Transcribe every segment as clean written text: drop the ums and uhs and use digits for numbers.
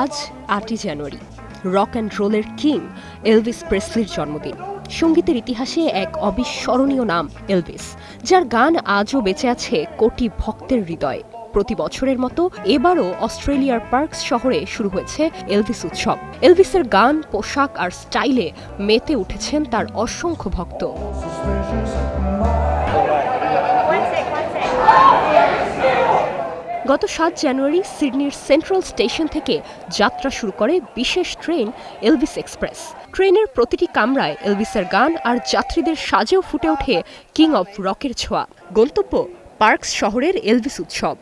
আজ ৮ই জানুয়ারি, rock and রোলের king Elvis প্রেসলির জন্মদিন। সঙ্গীতের ইতিহাসে এক অবিস্মরণীয় নাম এলভিস, যার গান আজও বেঁচে আছে কোটি ভক্তের হৃদয়ে। প্রতি বছরের মতো এবারও অস্ট্রেলিয়ার পার্কস শহরে শুরু হয়েছে এলভিস উৎসব। এলভিসের গান, পোশাক আর স্টাইলে মেতে উঠেছেন তার অসংখ্য ভক্ত। গত ৭ জানুয়ারি সিডনির সেন্ট্রাল স্টেশন থেকে যাত্রা শুরু করে বিশেষ ট্রেন এলভিস এক্সপ্রেস। ট্রেনের প্রতিটি কামরায় এলভিসের গান আর যাত্রীদের সাজেও ফুটে ওঠে কিং অফ রকের ছোঁয়া। গন্তব্য পার্কস শহরের এলভিস উৎসব।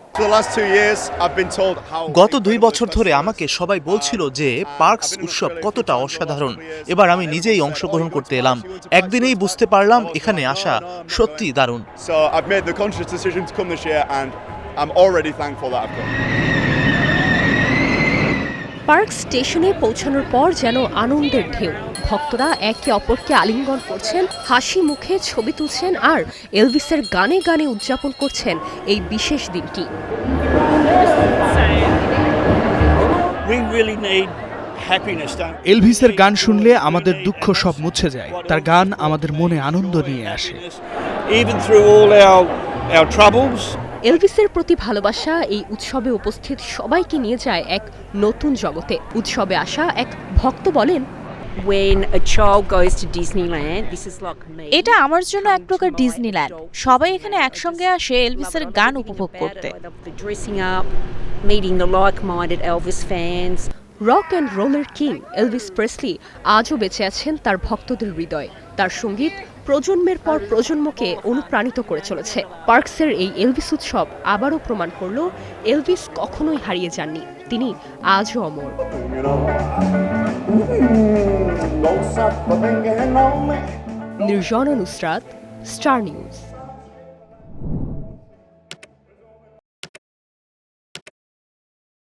গত ২ বছর ধরে আমাকে সবাই বলছিল যে পার্কস উৎসব কতটা অসাধারণ। এবার আমি নিজেই অংশগ্রহণ করতে এলাম। একদিনেই বুঝতে পারলাম এখানে আসা সত্যিই দারুণ। পার্ক স্টেশনে পৌঁছানোর পর যেন আনন্দের ঢেউ। ভক্তরা একে অপরকে আলিঙ্গন করছেন, হাসি মুখে ছবি তুলছেন আর এলভিসের গানে গানে উদযাপন করছেন এই বিশেষ দিনটি। এলভিসের গান শুনলে আমাদের দুঃখ সব মুছে যায়। তার গান আমাদের মনে আনন্দ নিয়ে আসে। এলভিসের প্রতি ভালোবাসা এই উৎসবে উপস্থিত সবাইকে নিয়ে যায় এক নতুন জগতে। উৎসবে আসা এক ভক্ত বলেন, এটা আমার জন্য এক প্রকার ডিজনিল্যান্ড। সবাই এখানে একসঙ্গে আসে এলভিসের গান উপভোগ করতে। রক অ্যান্ড রোলের কিং এলভিস প্রেসলি আজও বেঁচে আছেন তার ভক্তদের হৃদয়ে। তার সঙ্গীত প্রজন্মের পর প্রজন্মকে অনুপ্রাণিত করে চলেছে। পার্কসের এই এলভিস উৎসব আবারও প্রমাণ করল এলভিস কখনোই হারিয়ে যাননি, তিনি আজও অমর। Nirjana Nusrat, Star news.